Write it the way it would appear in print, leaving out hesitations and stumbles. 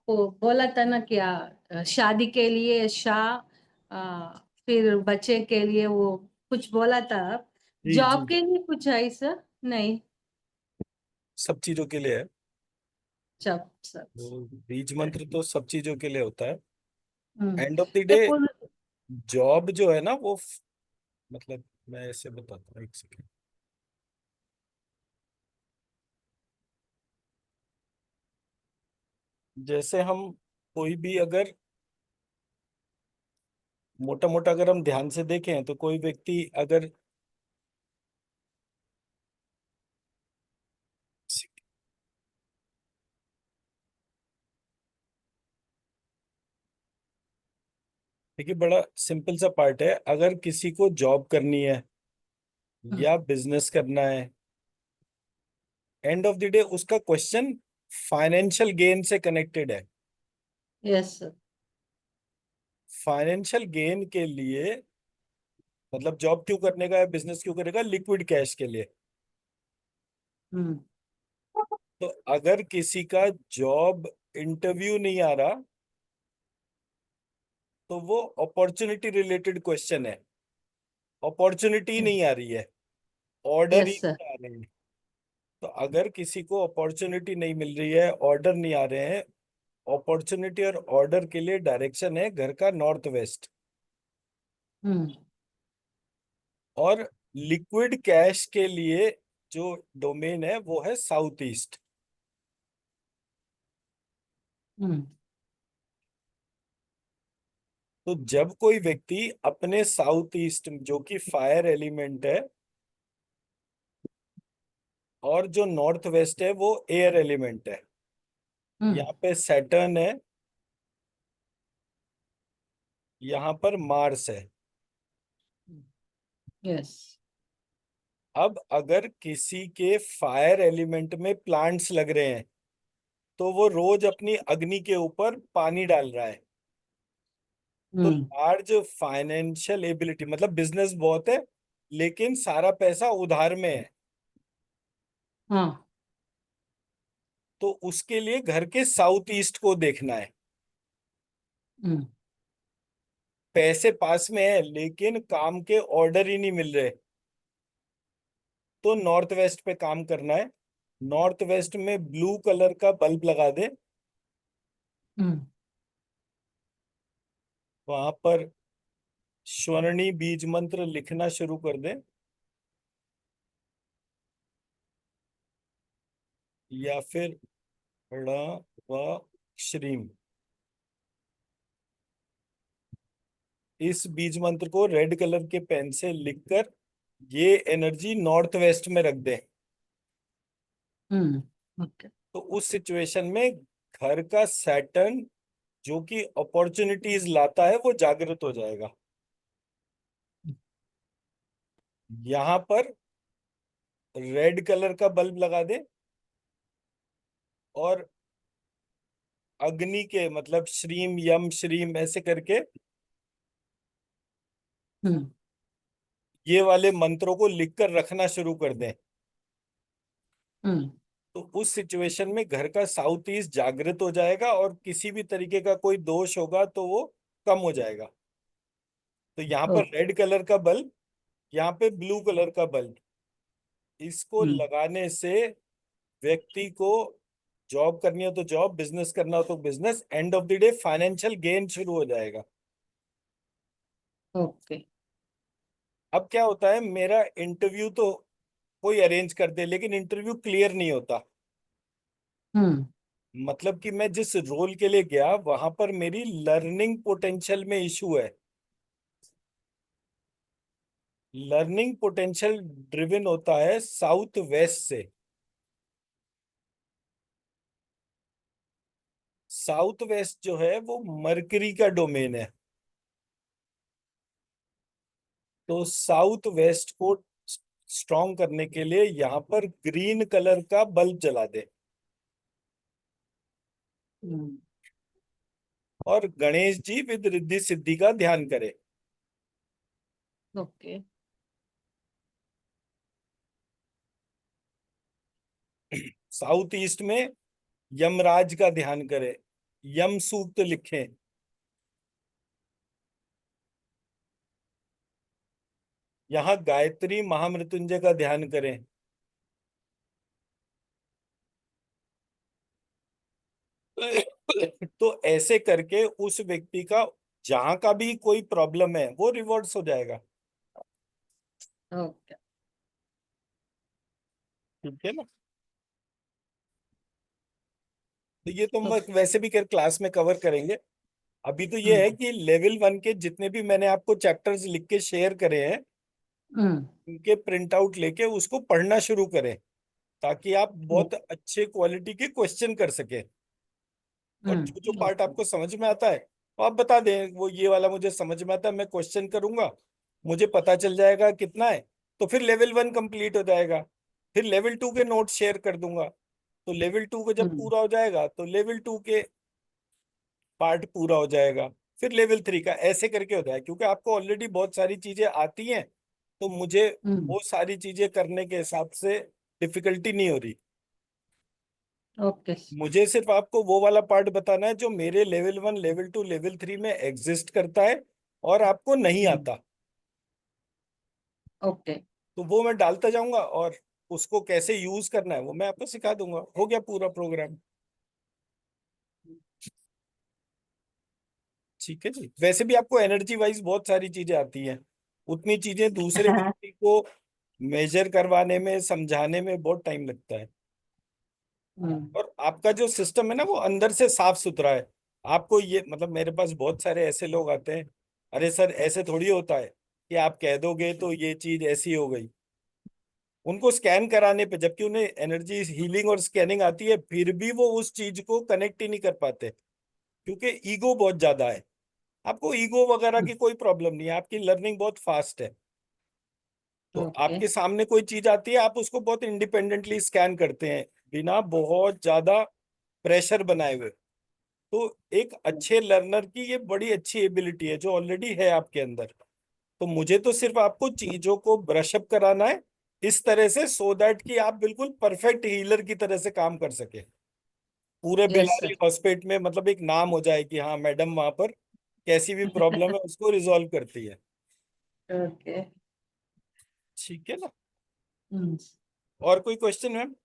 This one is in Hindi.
बोला था ना क्या, शादी के लिए फिर बच्चे के लिए वो कुछ बोला था। जी जी। जॉब के लिए कुछ है ऐसा? नहीं। सब चीजों के लिए है। सब सब। वो बीज मंत्र तो सब चीजों के लिए होता है। हम्म। एंड ऑफ द ये डे पूर्ण। जॉब जो है ना वो मतलब मैं ऐसे बताता हूँ, एक सेकेंड। जैसे हम कोई भी अगर मोटा मोटा अगर हम ध्यान से देखें तो कोई व्यक्ति अगर देखिए बड़ा सिंपल सा पार्ट है, अगर किसी को जॉब करनी है या बिजनेस करना है, एंड ऑफ द डे उसका क्वेश्चन फाइनेंशियल गेन से कनेक्टेड है। Yes sir. फाइनेंशियल गेन के लिए मतलब जॉब क्यों करने का है, बिजनेस क्यों करेगा, लिक्विड कैश के लिए। हम्म। तो अगर किसी का जॉब इंटरव्यू नहीं आ रहा तो वो अपॉर्चुनिटी रिलेटेड क्वेश्चन है। अपॉर्चुनिटी नहीं आ रही है, ऑर्डर ही यस सर। नहीं आ रहे हैं। तो अगर किसी को अपॉर्चुनिटी नहीं मिल रही है, ऑर्डर नहीं आ रहे हैं, अपॉर्चुनिटी और ऑर्डर के लिए डायरेक्शन है घर का नॉर्थ वेस्ट। हम्म। और लिक्विड कैश के लिए जो डोमेन है वो है साउथ ईस्ट। हम्म। तो जब कोई व्यक्ति अपने साउथ ईस्ट जो कि फायर एलिमेंट है और जो नॉर्थ वेस्ट है वो एयर एलिमेंट है, हम्म। यहाँ पे सैटर्न है, यहाँ पर मार्स है। यस। अब अगर किसी के फायर एलिमेंट में प्लांट्स लग रहे हैं तो वो रोज अपनी अग्नि के ऊपर पानी डाल रहा है। तो हम्म। लार्ज फाइनेंशियल एबिलिटी मतलब बिजनेस बहुत है लेकिन सारा पैसा उधार में है। हाँ। तो उसके लिए घर के साउथ ईस्ट को देखना है। हम्म। पैसे पास में है लेकिन काम के ऑर्डर ही नहीं मिल रहे, तो नॉर्थ वेस्ट पे काम करना है। नॉर्थ वेस्ट में ब्लू कलर का बल्ब लगा दे, हम्म। वहां पर स्वर्णी बीज मंत्र लिखना शुरू कर दे, या फिर ण व श्रीम। इस बीज मंत्र को रेड कलर के पेन से लिखकर ये एनर्जी नॉर्थ वेस्ट में रख दे। हम्म। ओके। तो उस सिचुएशन में घर का सैटर्न जो कि अपॉर्चुनिटीज लाता है वो जागृत हो जाएगा। यहां पर रेड कलर का बल्ब लगा दे और अग्नि के मतलब श्रीम यम श्रीम ऐसे करके हम्म। ये वाले मंत्रों को लिखकर रखना शुरू कर दें। हम्म। तो उस सिचुएशन में घर का साउथ ईस्ट जागृत हो जाएगा और किसी भी तरीके का कोई दोष होगा तो वो कम हो जाएगा। तो यहाँ पर ओके। रेड कलर का बल्ब, यहाँ पे ब्लू कलर का बल्ब, इसको हम्म। लगाने से व्यक्ति को जॉब करनी हो तो जॉब, बिजनेस करना हो तो business, end of the day financial gain शुरू हो जाएगा। ओके। अब क्या होता है, मेरा इंटरव्यू तो कोई अरेंज कर दे लेकिन इंटरव्यू क्लियर नहीं होता। हम्म। मतलब कि मैं जिस रोल के लिए गया वहां पर मेरी लर्निंग पोटेंशियल में इशू है। लर्निंग पोटेंशियल ड्रिवन होता है साउथ वेस्ट से। साउथ वेस्ट जो है वो मरकरी का डोमेन है। तो साउथ वेस्ट को स्ट्रॉन्ग करने के लिए यहाँ पर ग्रीन कलर का बल्ब जला दे हम्म। और गणेश जी विद रिद्धि सिद्धि का ध्यान करे। ओके। साउथ ईस्ट में यमराज का ध्यान करे। यम सूक्त लिखें। यहाँ गायत्री महामृत्युंजय का ध्यान करें। तो ऐसे करके उस व्यक्ति का जहां का भी कोई प्रॉब्लम है वो रिवर्स हो जाएगा। ओके। ठीक है ना। तो ये तो हम ओके। वैसे भी कर क्लास में कवर करेंगे। अभी तो ये है कि लेवल 1 के जितने भी मैंने आपको चैप्टर्स लिख के शेयर करे हैं हम्म। उनके प्रिंट आउट लेके उसको पढ़ना शुरू करें, ताकि आप बहुत अच्छे क्वालिटी के क्वेश्चन कर सके। और जो जो पार्ट ओके। आपको समझ में आता है तो आप बता दें, वो ये वाला मुझे समझ में आता है, मैं क्वेश्चन करूंगा, मुझे पता चल जाएगा कितना है, तो फिर लेवल 1 कंप्लीट हो जाएगा। फिर लेवल 2 के नोट शेयर कर दूंगा। तो लेवल 2 को जब पूरा हो जाएगा तो लेवल 2 के पार्ट पूरा हो जाएगा। फिर लेवल 3 का ऐसे करके हो जाएगा, क्योंकि आपको ऑलरेडी बहुत सारी चीजें आती हैं, तो मुझे वो सारी चीजें करने के हिसाब से डिफिकल्टी नहीं हो रही। ओके। मुझे सिर्फ आपको वो वाला पार्ट बताना है जो मेरे लेवल 1 लेवल 2 लेवल 3 में एग्जिस्ट करता है और आपको नहीं आता। ओके। तो वो मैं डालता जाऊंगा और उसको कैसे यूज करना है वो मैं आपको सिखा दूंगा। हो गया पूरा प्रोग्राम। ठीक है जी। वैसे भी आपको एनर्जी वाइज बहुत सारी चीजें आती हैं, उतनी चीजें दूसरे व्यक्ति को मेजर करवाने में समझाने में बहुत टाइम लगता है। और आपका जो सिस्टम है ना वो अंदर से साफ सुथरा है। आपको ये मतलब मेरे पास बहुत सारे ऐसे लोग आते हैं, अरे सर ऐसे थोड़ी होता है कि आप कह दोगे तो ये चीज ऐसी हो गई। उनको स्कैन कराने पे, जबकि उन्हें एनर्जी हीलिंग और स्कैनिंग आती है, फिर भी वो उस चीज को कनेक्ट ही नहीं कर पाते, क्योंकि ईगो बहुत ज्यादा है। आपको ईगो वगैरह की कोई प्रॉब्लम नहीं है, आपकी लर्निंग बहुत फास्ट है। तो ओके। आपके सामने कोई चीज आती है, आप उसको बहुत इंडिपेंडेंटली स्कैन करते हैं बिना बहुत ज्यादा प्रेशर बनाए हुए। तो एक अच्छे लर्नर की ये बड़ी अच्छी एबिलिटी है जो ऑलरेडी है आपके अंदर। तो मुझे तो सिर्फ आपको चीजों को ब्रश अप कराना है इस तरह से, सो दैट कि आप बिल्कुल परफेक्ट हीलर की तरह से काम कर सके। पूरे यस बेलारी सर। हॉस्पिटल में मतलब एक नाम हो जाए कि हाँ मैडम वहां पर कैसी भी प्रॉब्लम है उसको रिजॉल्व करती है। ओके। ठीक है ना। हम्म। और कोई क्वेश्चन मैम?